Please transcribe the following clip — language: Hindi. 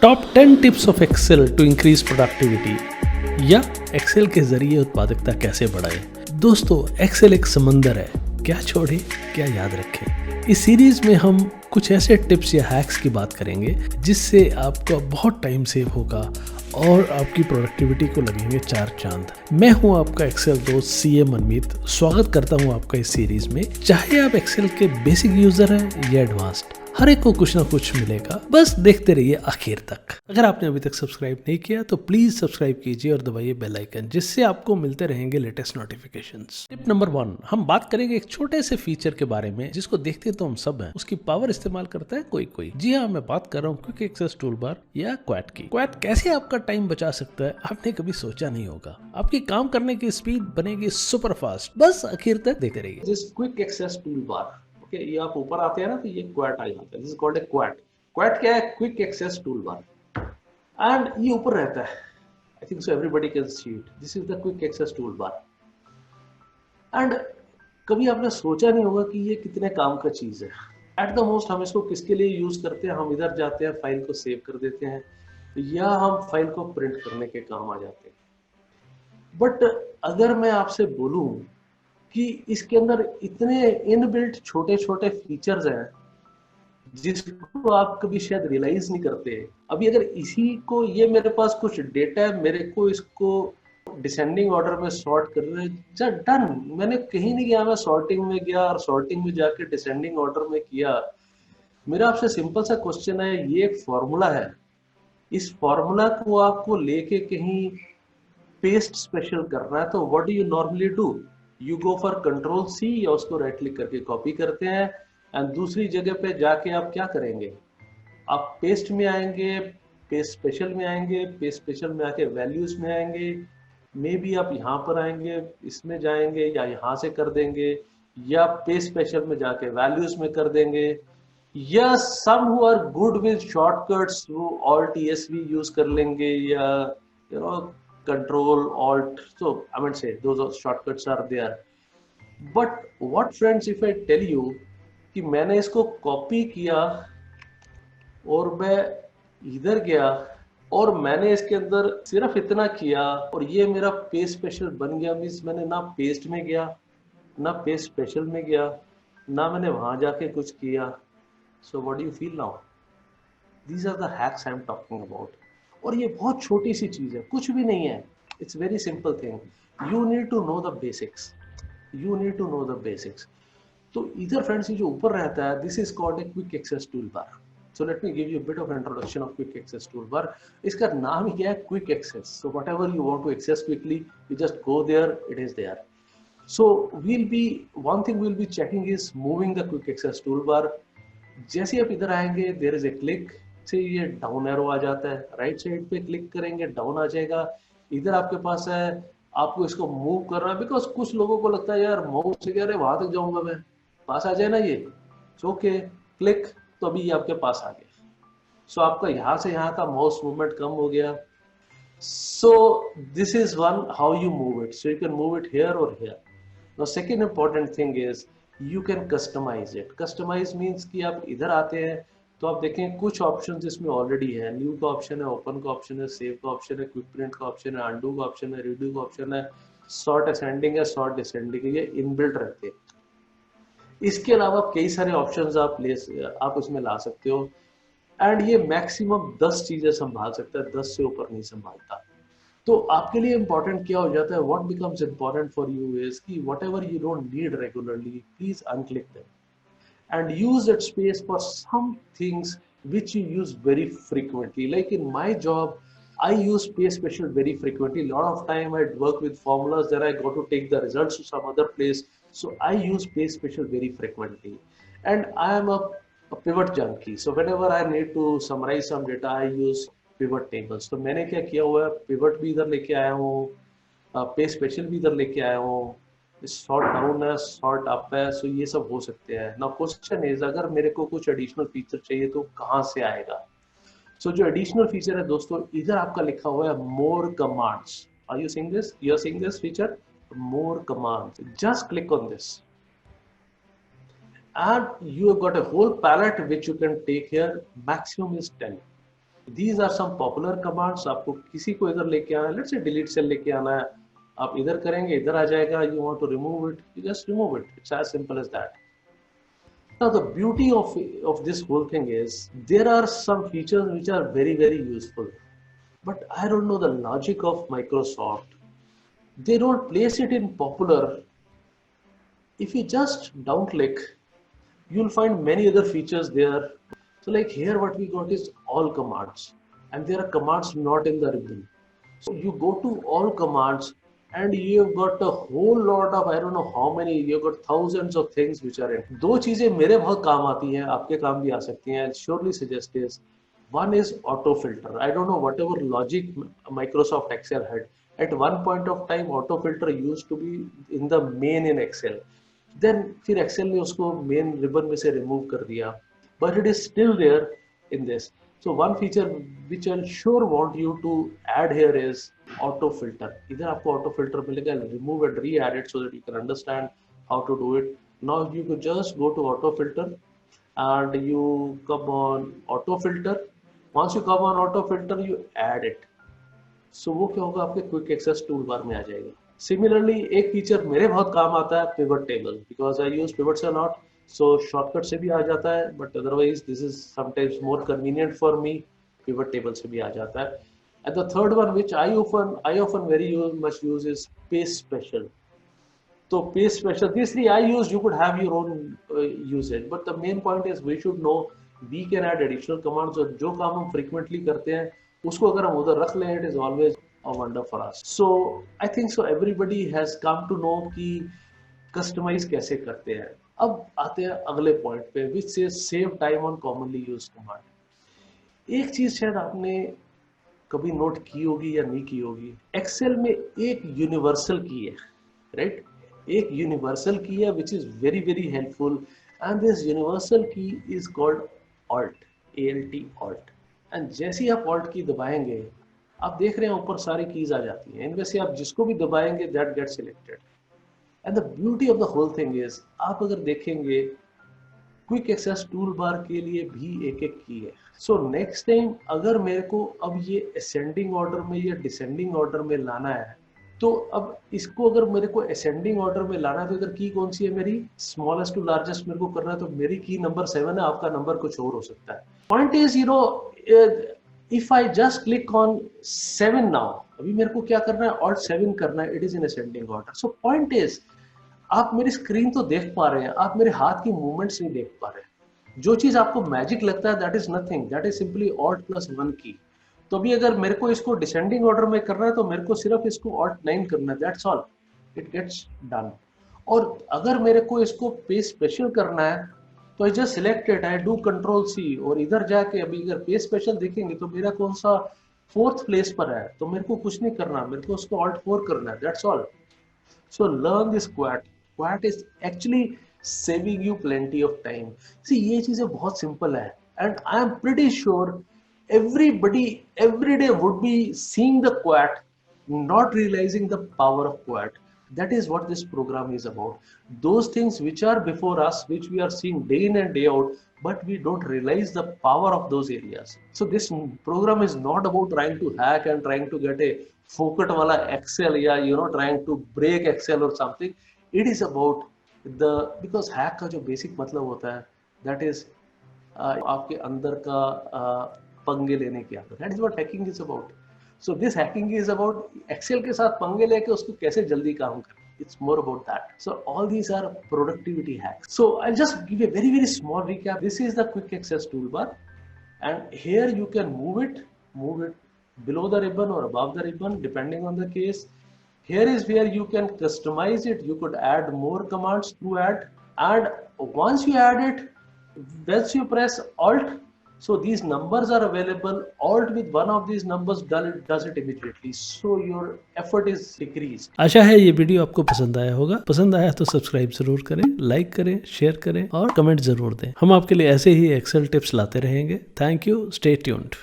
Top 10 tips of Excel to increase productivity या एक्सेल के जरिए उत्पादकता कैसे बढ़ाए। दोस्तों, एक्सेल एक समंदर है, क्या छोड़े क्या याद रखें। इस सीरीज में हम कुछ ऐसे टिप्स या हैक्स की बात करेंगे जिससे आपका बहुत टाइम सेव होगा और आपकी प्रोडक्टिविटी को लगेंगे 4 चांद। मैं हूं आपका एक्सेल दोस्त सीए मनमीत। स्वागत करता हूं आपका इस सीरीज में। चाहे आप एक्सेल के बेसिक यूजर हैं या एडवांस्ड, हर एक को कुछ ना कुछ मिलेगा। बस देखते रहिए आखिर तक। अगर आपने अभी तक सब्सक्राइब नहीं किया तो प्लीज सब्सक्राइब कीजिए और दबाइए बेल आइकन, जिससे आपको मिलते रहेंगे लेटेस्ट नोटिफिकेशंस। टिप नंबर 1, हम बात करेंगे एक छोटे से फीचर के बारे में जिसको देखते तो हम सब हैं, उसकी पावर इस्तेमाल करता है कोई कोई। जी हाँ, मैं बात कर रहा हूँ क्विक एक्सेस टूलबार या क्वैट की। क्वैट कैसे आपका टाइम बचा सकता है, आपने कभी सोचा नहीं होगा। आपकी काम करने की स्पीड बनेगी सुपर फास्ट। बस आखिर तक देखते रहिए। This quick access tool bar, okay, ये आप ऊपर आते हैं ना तो ये क्वैट आ जाता है। This is called a QAT. QAT क्या है? Quick access tool bar. And ये ऊपर रहता है। I think so everybody can see it. This is the quick access tool bar. And कभी आपने सोचा नहीं होगा कि ये कितने काम का चीज है। एट द मोस्ट हम इसको किसके लिए यूज करते हैं? हम इधर जाते हैं, फाइल को सेव कर देते हैं, या हम फाइल को प्रिंट करने के काम आ जाते हैं। बट अगर मैं आपसे बोलूं कि इसके अंदर इतने इनबिल्ट छोटे छोटे फीचर्स हैं जिसको आप कभी शायद रियलाइज नहीं करते। अभी अगर इसी को, ये मेरे पास कुछ डेटा है, मेरे को इसको डिसेंडिंग ऑर्डर में सॉर्ट कर रहे हैं, डन। मैंने कहीं नहीं गया, मैं सॉर्टिंग में गया और सॉर्टिंग में जाके डिसेंडिंग ऑर्डर में किया। मेरा आपसे सिंपल सा क्वेश्चन है, ये एक फॉर्मूला है, इस फॉर्मूला को आपको लेके कहीं पेस्ट स्पेशल करना है तो what do you normally do? You go for control C या उसको राइट क्लिक करके कॉपी करते हैं। एंड दूसरी जगह पे जाके आप क्या करेंगे? आप पेस्ट में आएंगे, पेस्ट स्पेशल में आएंगे, पेस्ट स्पेशल में आके वैल्यूज में आएंगे, मे बी आप यहाँ पर आएंगे, इसमें जाएंगे या यहाँ से कर देंगे, या पेस्ट स्पेशल में जाके वैल्यूज में कर देंगे, या some who are good with shortcuts वो ऑल्ट ESV यूज कर लेंगे, या you know control alt. So I would say those shortcuts are there. But what friends if I tell you कि मैंने इसको कॉपी किया और मैं इधर गया और मैंने इसके अंदर सिर्फ इतना किया और ये मेरा पेस्ट स्पेशल बन गया। मीन्स मैंने ना पेस्ट में गया, ना पेस्ट स्पेशल में गया, ना मैंने वहां जाके कुछ किया। So what do you feel now? These are the hacks I am talking about. और ये बहुत छोटी सी चीज है, कुछ भी नहीं है। It's very simple thing. You need to know the basics. You need to know the basics. तो इधर फ्रेंड्स, ये जो ऊपर रहता है, this is called a quick access tool bar. So let me give you bit of introduction of quick access tool bar. इसका नाम ही क्या है? Quick access. So whatever you want to access quickly, you just go there, it is there. So we'll be, one thing we'll be checking is moving the quick access toolbar. जैसे आप इधर आएंगे, there is a click से ये डाउन एरो आ जाता है, राइट साइड पे क्लिक करेंगे डाउन आ जाएगा। इधर आपके पास है, आपको इसको मूव करना है। बिकॉज कुछ लोगों को लगता है यार माउस से क्या, अरे वहां तक जाऊंगा मैं, पास आ जाए ना ये। ओके, क्लिक, तो अभी ये आपके पास आ गया। सो आपका यहाँ से यहाँ का माउस मूवमेंट कम हो गया। So this is one how you move it. So you can move it here or here. Now second important thing is you can customize it. Customize means कि आप इधर आते हैं तो आप देखें कुछ ऑप्शंस इसमें ऑलरेडी है। न्यू का ऑप्शन है, ओपन का ऑप्शन है, सेव का ऑप्शन है, क्विक प्रिंट का ऑप्शन है, अंडू का ऑप्शन है, रिड्यू का ऑप्शन है, सॉर्ट असेंडिंग है, सॉर्ट डिसेंडिंग है, ये इनबिल्ट रहते हैं। इसके अलावा कई सारे ऑप्शंस आप उसमें ला सकते हो। एंड ये मैक्सिमम 10 चीजें संभाल सकता है, 10 से ऊपर नहीं संभालता। तो आपके लिए इंपॉर्टेंट क्या हो जाता है? What becomes important for you is कि whatever you don't need regularly, please unclick them and use that space for some things which you use very frequently. Like in my job, I use space special very frequently. A lot of time I work with formulas that I got to take the results to some other place, so I use space special very frequently. And I am a pivot junkie, so whenever I need to summarize some data, I use pivot tables. तो मैंने क्या किया हुआ है, pivot भी इधर लेके आया हूँ, पे स्पेशल भी इधर लेके आया हूँ, सॉर्ट डाउन है, सॉर्ट अप है। सो ये सब हो सकते हैं ना। क्वेश्चन इज, अगर मेरे को कुछ एडिशनल फीचर चाहिए तो कहाँ से आएगा? सो जो एडिशनल फीचर है दोस्तों, इधर आपका लिखा हुआ है more commands. Are you seeing this? You are seeing this feature, more commands. Just click on this and you have got a whole palette which you can take here. Maximum is 10. These are some popular commands. आपको किसी को इधर लेके आना है, let's say delete cell लेके आना है, आप इधर करेंगे, इधर आ जाएगा. You want to remove it, you just remove it. It's as simple as that. Now the beauty of this whole thing is there are some features which are very useful, but I don't know the logic of Microsoft. They don't place it in popular. If you just down click, you'll find many other features there. So like here what we got is all commands, and there are commands not in the ribbon. So you go to all commands and you've got a whole lot of, I don't know how many, you've got thousands of things which are in. दो चीजें मेरे बहुत काम आती हैं, आपके काम भी आ सकती हैं. I'll surely suggest is, one is auto filter. I don't know whatever logic Microsoft Excel had. At one point of time auto filter used to be in the main in Excel. Then फिर Excel ने उसको main ribbon में से remove कर दिया. But it is still there in this. So one feature which I'll sure want you to add here is auto filter. इधर आपको auto filter मिलेगा. I'll remove and re-add it so that you can understand how to do it. Now you could just go to auto filter and you come on auto filter. Once you come on auto filter, you add it. So वो क्या होगा, आपके quick access toolbar में आ जाएगा. Similarly, एक feature मेरे बहुत काम आता है, pivot table, because I use pivots a lot. So shortcut से भी आ जाता है, but otherwise this is sometimes more convenient for me. Pivot table से भी आ जाता है. And the third one which I often very much use is paste special. So paste special, these three I use. You could have your own usage, but the main point is we should know we can add additional commands. और जो काम हम frequently करते हैं उसको अगर हम उधर रख लें, it is always a wonder for us. So I think so everybody has come to know कि customize कैसे करते हैं. अब आते हैं अगले पॉइंट पे, विच से save time on commonly used command. एक चीज शायद आपने कभी नोट की होगी या नहीं की होगी, एक्सेल में एक यूनिवर्सल की है, राइट? एक यूनिवर्सल की है which is very helpful, and this universal key is called alt, ALT alt. And जैसे ही आप ऑल्ट की दबाएंगे, आप देख रहे हैं ऊपर सारी कीज आ जाती हैं. इनमें से आप जिसको भी दबाएंगे that get selected. And the beauty of the whole thing is, आप अगर देखेंगे क्विक एक्सेस टूल बार के लिए भी एक की है. सो नेक्स्ट टाइम अगर मेरे को अब ये असेंडिंग ऑर्डर में या डिसेंडिंग ऑर्डर में लाना है, तो अब इसको अगर मेरे को असेंडिंग ऑर्डर में लाना है तो इधर की कौन सी है मेरी, स्मॉलेस्ट टू लार्जेस्ट मेरे को करना है, तो मेरी की नंबर 7 है, आपका नंबर कुछ और हो सकता है. Point is if I just click on 7 now, अभी मेरे को क्या करना है, ऑल्ट 7 करना है, it is in ascending order. So point is, आप मेरी स्क्रीन तो देख पा रहे हैं, आप मेरे हाथ की मूवमेंट्स नहीं देख पा रहे हैं. जो चीज आपको मैजिक लगता है that is nothing, that is simply alt plus 1 की. तो अभी अगर मेरे को इसको डिसेंडिंग ऑर्डर में करना है तो मेरे को सिर्फ इसको ऑल्ट 9 करना है, that's all, it gets done. और अगर मेरे को इसको पेज स्पेशल करना है तो I just select it, I do control C, और इधर जाके अभी अगर पेज स्पेशल देखेंगे तो मेरा कौन सा 4th प्लेस पर है, तो मेरे को कुछ नहीं करना, मेरे को उसको ऑल्ट 4 करना है, that's all. So learn this quote. What is actually saving you plenty of time. See, ये चीजें बहुत simple है, and I am pretty sure everybody every day would be seeing the quat, not realizing the power of quat. That is what this program is about. Those things which are before us, which we are seeing day in and day out, but we don't realize the power of those areas. So this program is not about trying to hack and trying to get a फोकट वाला Excel या trying to break Excel or something. It is about the, because hack का जो basic मतलब होता है that is आपके अंदर का पंगे लेने की आदत. That is what hacking is about. So this hacking is about Excel के साथ पंगे लेके उसको कैसे जल्दी काम करें. It's more about that. So all these are productivity hacks. So I'll just give a very small recap. This is the quick access toolbar, and here you can move it below the ribbon or above the ribbon depending on the case. Here is where you can customize it. You could add more commands to add, and once you add it, once you press Alt, so these numbers are available. Alt with one of these numbers does it immediately. So your effort is decreased. आशा है ये वीडियो आपको पसंद आया होगा. पसंद आया तो सब्सक्राइब जरूर करें, लाइक करें, शेयर करें और कमेंट जरूर दें. हम आपके लिए ऐसे ही एक्सेल टिप्स लाते रहेंगे. Thank you. Stay tuned.